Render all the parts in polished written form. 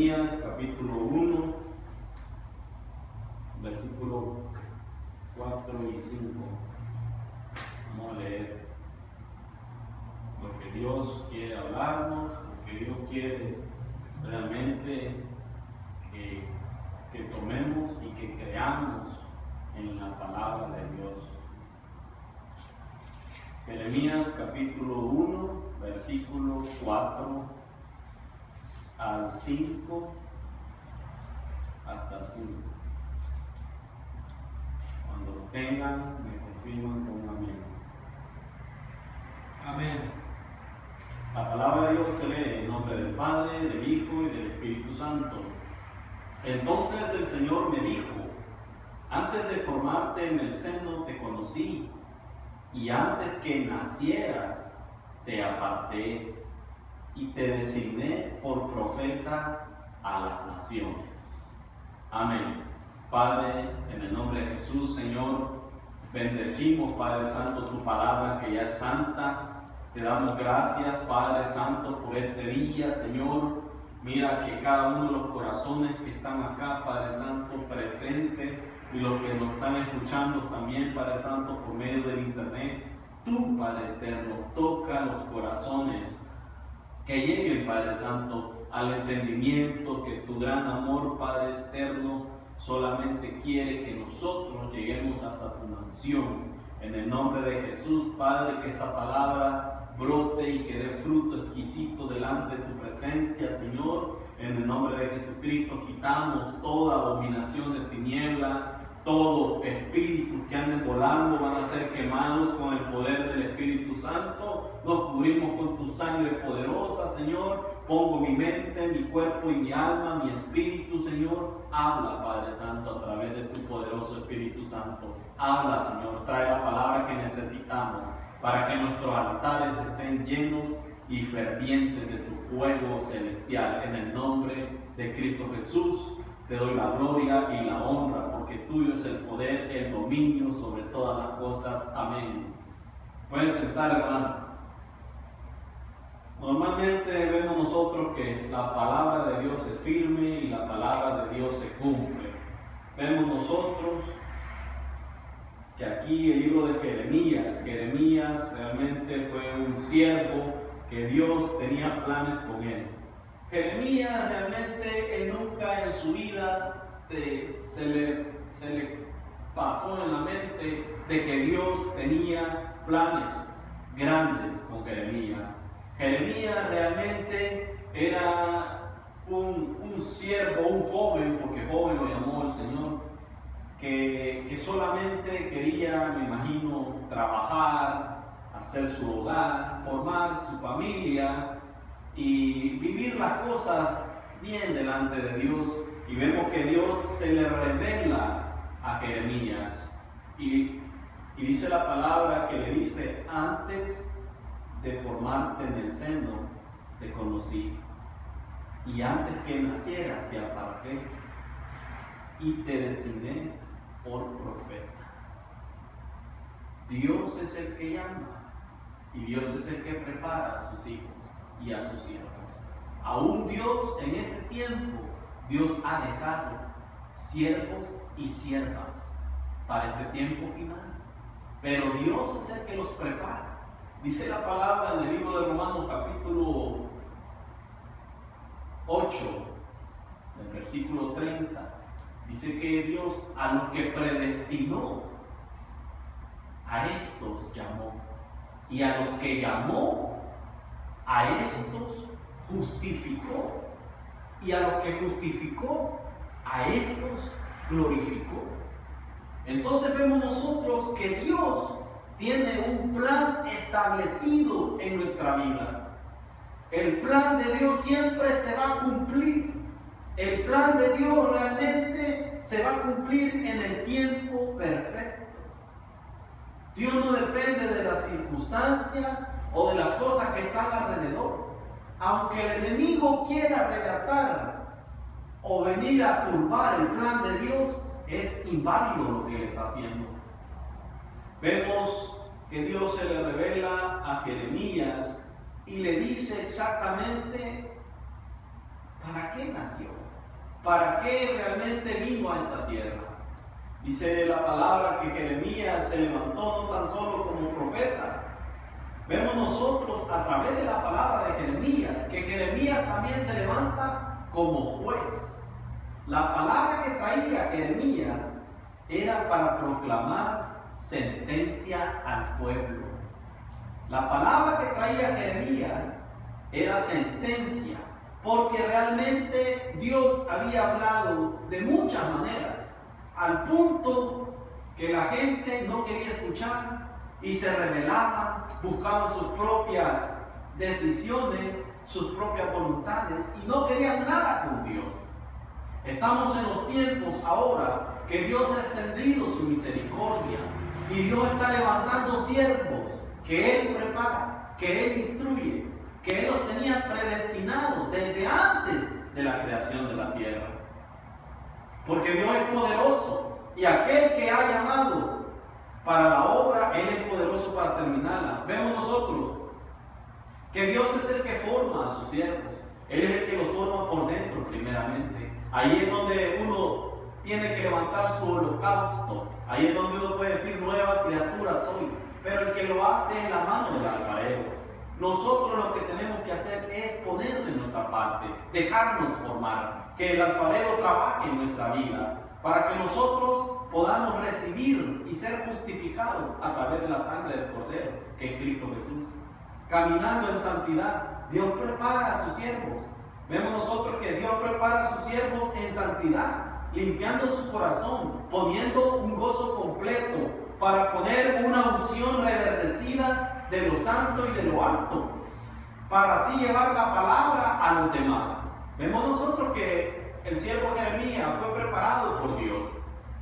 Jeremías capítulo 1, versículo 4 y 5. Vamos a leer lo que Dios quiere hablarnos, lo que Dios quiere realmente que tomemos y que creamos en la palabra de Dios. Jeremías capítulo 1, versículo 4 al 5 hasta el 5. Cuando lo tengan, me confirman con un amén. Amén. La palabra de Dios se lee en nombre del Padre, del Hijo y del Espíritu Santo. Entonces el Señor me dijo: antes de formarte en el seno te conocí, y antes que nacieras te aparté, y te designé por profeta a las naciones. Amén. Padre, en el nombre de Jesús, Señor, bendecimos, Padre Santo, tu palabra que ya es santa. Te damos gracias, Padre Santo, por este día, Señor. Mira que cada uno de los corazones que están acá, Padre Santo, presentes, y los que nos están escuchando también, Padre Santo, por medio del internet, tú, Padre eterno, toca los corazones, que lleguen, Padre Santo, al entendimiento que tu gran amor, Padre eterno, solamente quiere que nosotros lleguemos hasta tu mansión. En el nombre de Jesús, Padre, que esta palabra brote y que dé fruto exquisito delante de tu presencia, Señor. En el nombre de Jesucristo quitamos toda abominación de tiniebla, todo espíritu que anden volando van a ser quemados con el poder del Espíritu Santo. Nos cubrimos con tu sangre poderosa, Señor. Pongo mi mente, mi cuerpo y mi alma, mi espíritu, Señor. Habla, Padre Santo, a través de tu poderoso Espíritu Santo. Habla, Señor. Trae la palabra que necesitamos para que nuestros altares estén llenos y fervientes de tu fuego celestial. En el nombre de Cristo Jesús, te doy la gloria y la honra, porque tuyo es el poder, el dominio sobre todas las cosas. Amén. Pueden sentar, hermano. Normalmente vemos nosotros que la palabra de Dios es firme y la palabra de Dios se cumple. Vemos nosotros que aquí el libro de Jeremías realmente fue un siervo que Dios tenía planes con él. Jeremías realmente nunca en su vida se le pasó en la mente de que Dios tenía planes grandes con Jeremías. Jeremías realmente era un siervo, un joven, porque joven lo llamó el Señor, que solamente quería, me imagino, trabajar, hacer su hogar, formar su familia y vivir las cosas bien delante de Dios. Y vemos que Dios se le revela a Jeremías y dice la palabra que le dice: antes de formarte en el seno te conocí, y antes que nacieras te aparté y te designé por profeta. Dios es el que llama y Dios es el que prepara a sus hijos y a sus siervos. Aún Dios en este tiempo, Dios ha dejado siervos y siervas para este tiempo final, pero Dios es el que los prepara. Dice la palabra en el libro de Romanos capítulo 8, del versículo 30, dice que Dios a los que predestinó, a estos llamó, y a los que llamó, a estos justificó, y a los que justificó, a estos glorificó. Entonces vemos nosotros que Dios tiene un plan establecido en nuestra vida. El plan de Dios siempre se va a cumplir. El plan de Dios realmente se va a cumplir en el tiempo perfecto. Dios no depende de las circunstancias o de las cosas que están alrededor. Aunque el enemigo quiera arrebatar o venir a turbar el plan de Dios, es inválido lo que le está haciendo. Vemos que Dios se le revela a Jeremías y le dice exactamente ¿Para qué nació? ¿Para qué realmente vino a esta tierra? Dice la palabra que Jeremías se levantó no tan solo como profeta. Vemos nosotros a través de la palabra de Jeremías que Jeremías también se levanta como juez. La palabra que traía Jeremías era para proclamar sentencia al pueblo. La palabra que traía Jeremías era sentencia, porque realmente Dios había hablado de muchas maneras, al punto que la gente no quería escuchar y se rebelaban, buscaban sus propias decisiones, sus propias voluntades y no querían nada con Dios. Estamos en los tiempos ahora que Dios ha extendido su misericordia y Dios está levantando siervos que Él prepara, que Él instruye, que Él los tenía predestinados desde antes de la creación de la tierra. Porque Dios es poderoso y aquel que ha llamado para la obra, Él es poderoso para terminarla. Vemos nosotros que Dios es el que forma a sus siervos. Él es el que los forma por dentro primeramente. Ahí es donde uno tiene que levantar su holocausto. Ahí es donde uno puede decir, nueva criatura soy. Pero el que lo hace es la mano del alfarero. Nosotros lo que tenemos que hacer es poner de nuestra parte, dejarnos formar, que el alfarero trabaje en nuestra vida, para que nosotros podamos recibir y ser justificados a través de la sangre del Cordero, que es Cristo Jesús. Caminando en santidad, Dios prepara a sus siervos. Vemos nosotros que Dios prepara a sus siervos en santidad, limpiando su corazón, poniendo un gozo completo, para poner una unción reverdecida de lo santo y de lo alto, para así llevar la palabra a los demás. Vemos nosotros que el siervo Jeremías fue preparado por Dios,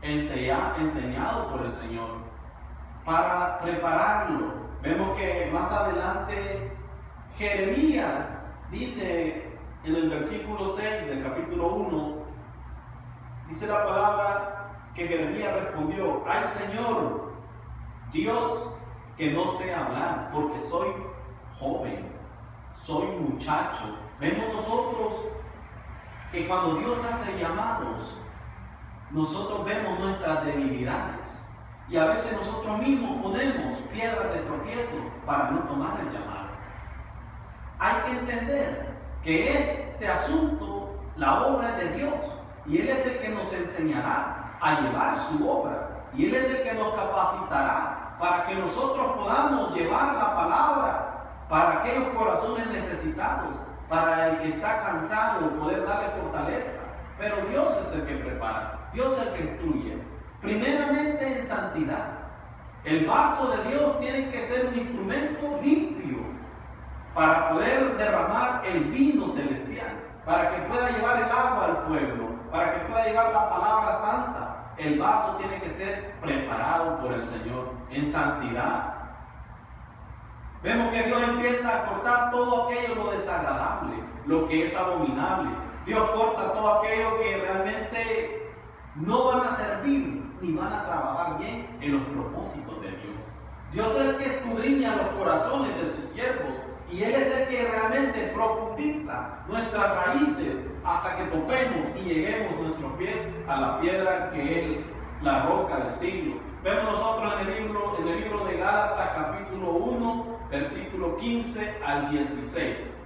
enseñado por el Señor, para prepararlo. Vemos que más adelante Jeremías dice en el versículo 6 del capítulo 1, dice la palabra que Jeremías respondió: ay Señor, Dios, que no sé hablar, porque soy joven, soy muchacho. Vemos nosotros que cuando Dios hace llamados, nosotros vemos nuestras debilidades y a veces nosotros mismos ponemos piedras de tropiezo para no tomar el llamado. Hay que entender que este asunto, la obra es de Dios y Él es el que nos enseñará a llevar su obra y Él es el que nos capacitará para que nosotros podamos llevar la palabra para aquellos corazones necesitados, para el que está cansado, poder darle fortaleza. Pero Dios es el que prepara, Dios es el que instruye. Primeramente en santidad. El vaso de Dios tiene que ser un instrumento limpio para poder derramar el vino celestial, para que pueda llevar el agua al pueblo, para que pueda llevar la palabra santa. El vaso tiene que ser preparado por el Señor en santidad. Vemos que Dios empieza a cortar todo aquello lo desagradable, lo que es abominable. Dios corta todo aquello que realmente no van a servir ni van a trabajar bien en los propósitos de Dios. Dios es el que escudriña los corazones de sus siervos y Él es el que realmente profundiza nuestras raíces hasta que topemos y lleguemos nuestros pies a la piedra que es la roca del siglo. Vemos nosotros en el libro de Gálatas capítulo 1, versículo 15 al 16.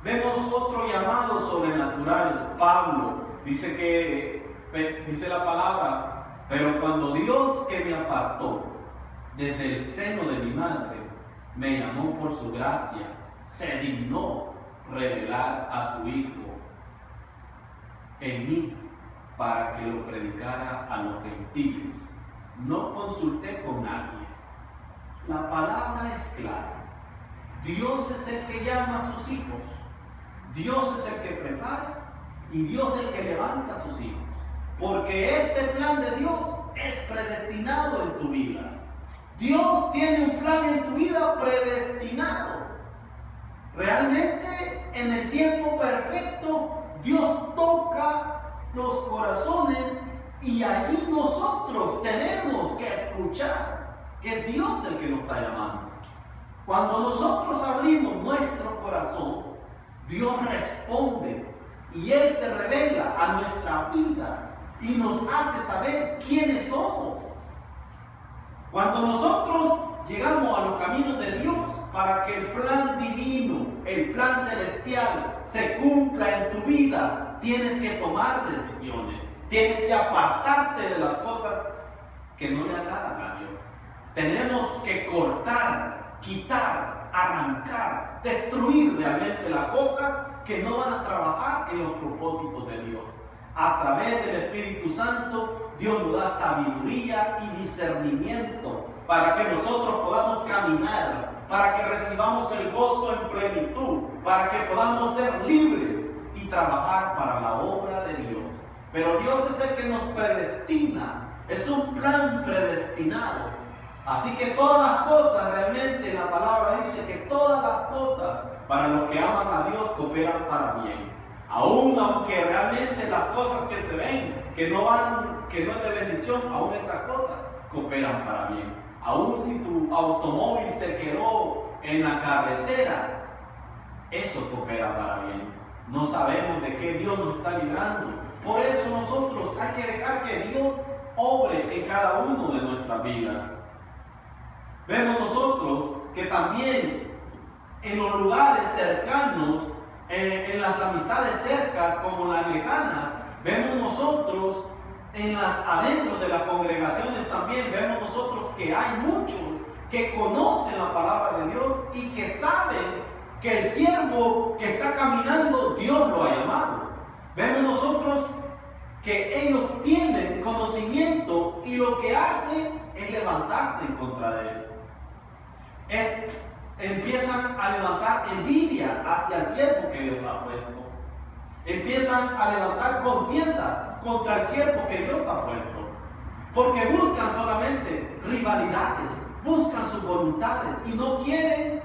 Vemos otro llamado sobrenatural. Pablo dice la palabra: pero cuando Dios, que me apartó desde el seno de mi madre, me llamó por su gracia, se dignó revelar a su Hijo en mí para que lo predicara a los gentiles. No consulté con nadie. La palabra es clara. Dios es el que llama a sus hijos. Dios es el que prepara y Dios es el que levanta a sus hijos. Porque este plan de Dios es predestinado en tu vida. Dios tiene un plan en tu vida predestinado. Realmente en el tiempo perfecto Dios toca los corazones y allí nosotros tenemos que escuchar que es Dios el que nos está llamando. Cuando nosotros abrimos nuestro corazón, Dios responde Y Él se revela a nuestra vida y nos hace saber quiénes somos. Cuando nosotros llegamos a los caminos de Dios para que el plan divino, el plan celestial se cumpla en tu vida, tienes que tomar decisiones, tienes que apartarte de las cosas que no le agradan a Dios. Tenemos que cortar, quitar, arrancar, destruir realmente las cosas que no van a trabajar en los propósitos de Dios. A través del Espíritu Santo, Dios nos da sabiduría y discernimiento para que nosotros podamos caminar, para que recibamos el gozo en plenitud, para que podamos ser libres y trabajar para la obra de Dios. Pero Dios es el que nos predestina, es un plan predestinado. Así que todas las cosas, realmente la palabra dice que todas las cosas para los que aman a Dios cooperan para bien. Aún aunque realmente las cosas que se ven, que no es de bendición, aún esas cosas cooperan para bien. Aún si tu automóvil se quedó en la carretera, eso coopera para bien. No sabemos de qué Dios nos está librando. Por eso nosotros hay que dejar que Dios obre en cada uno de nuestras vidas. Vemos nosotros que también en los lugares cercanos, en las amistades cercas como las lejanas, vemos nosotros adentro de las congregaciones también, vemos nosotros que hay muchos que conocen la palabra de Dios y que saben que el siervo que está caminando, Dios lo ha llamado. Vemos nosotros que ellos tienen conocimiento y lo que hacen es levantarse en contra de él. Empiezan a levantar envidia hacia el siervo que Dios ha puesto. Empiezan a levantar contiendas contra el siervo que Dios ha puesto. Porque buscan solamente rivalidades, buscan sus voluntades y no quieren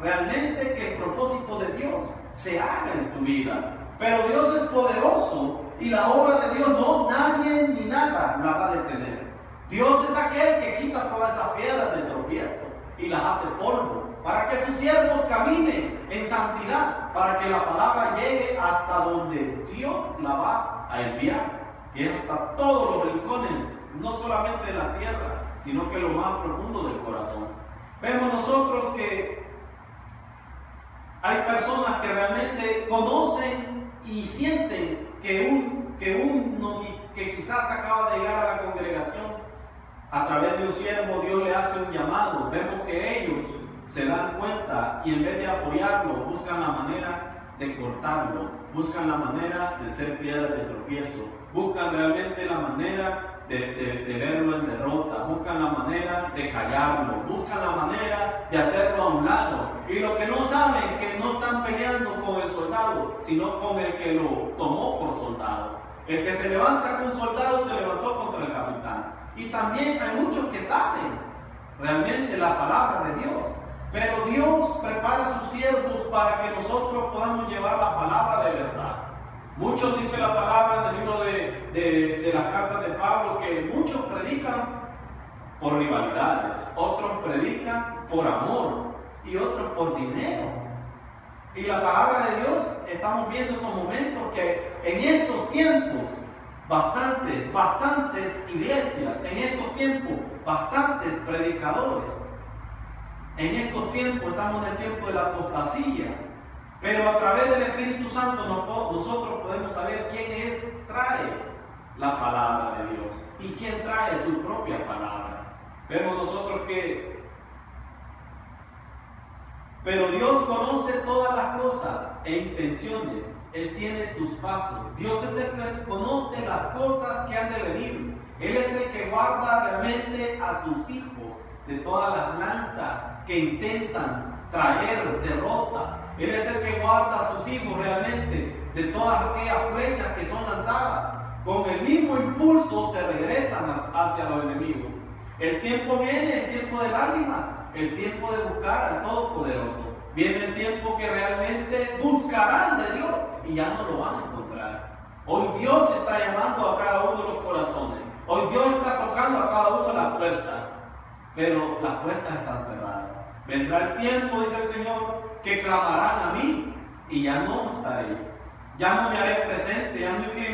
realmente que el propósito de Dios se haga en tu vida. Pero Dios es poderoso y la obra de Dios nadie ni nada la va a detener. Dios es aquel que quita todas esas piedras de tropiezo y las hace polvo, para que sus siervos caminen en santidad, para que la palabra llegue hasta donde Dios la va a enviar, que es hasta todos los rincones, no solamente de la tierra, sino que lo más profundo del corazón. Vemos nosotros que hay personas que realmente conocen y sienten que uno que quizás acaba de llegar a la congregación, a través de un siervo Dios le hace un llamado. Vemos que ellos se dan cuenta y en vez de apoyarlo, buscan la manera de cortarlo, buscan la manera de ser piedra de tropiezo, buscan realmente la manera de verlo en derrota, buscan la manera de callarlo, buscan la manera de hacerlo a un lado. Y lo que no saben, que no están peleando con el soldado, sino con el que lo tomó por soldado. El que se levanta con un soldado se levantó contra el capitán. Y también hay muchos que saben realmente la palabra de Dios. Pero Dios prepara a sus siervos para que nosotros podamos llevar la palabra de verdad. Muchos dice la palabra en el libro de las cartas de Pablo que muchos predican por rivalidades, otros predican por amor y otros por dinero. Y la palabra de Dios, estamos viendo esos momentos que en estos tiempos bastantes iglesias, en estos tiempos bastantes predicadores. En estos tiempos estamos en el tiempo de la apostasía, pero a través del Espíritu Santo nosotros podemos saber quién trae la palabra de Dios y quién trae su propia palabra. Vemos nosotros pero Dios conoce todas las cosas e intenciones. Él tiene tus pasos. Dios es el que conoce las cosas que han de venir. Él es el que guarda realmente a sus hijos de todas las lanzas que intentan traer derrota. Él es el que guarda a sus hijos realmente de todas aquellas flechas que son lanzadas. Con el mismo impulso se regresan hacia los enemigos. El tiempo viene, el tiempo de lágrimas, el tiempo de buscar al Todopoderoso. Viene el tiempo que realmente buscarán de Dios y ya no lo van a encontrar. Hoy Dios está llamando a cada uno de los corazones. Hoy Dios está tocando a cada uno de las puertas. Pero las puertas están cerradas. Vendrá el tiempo, dice el Señor, que clamarán a mí y ya no estaré. Ya no me haré presente, ya no inclinaré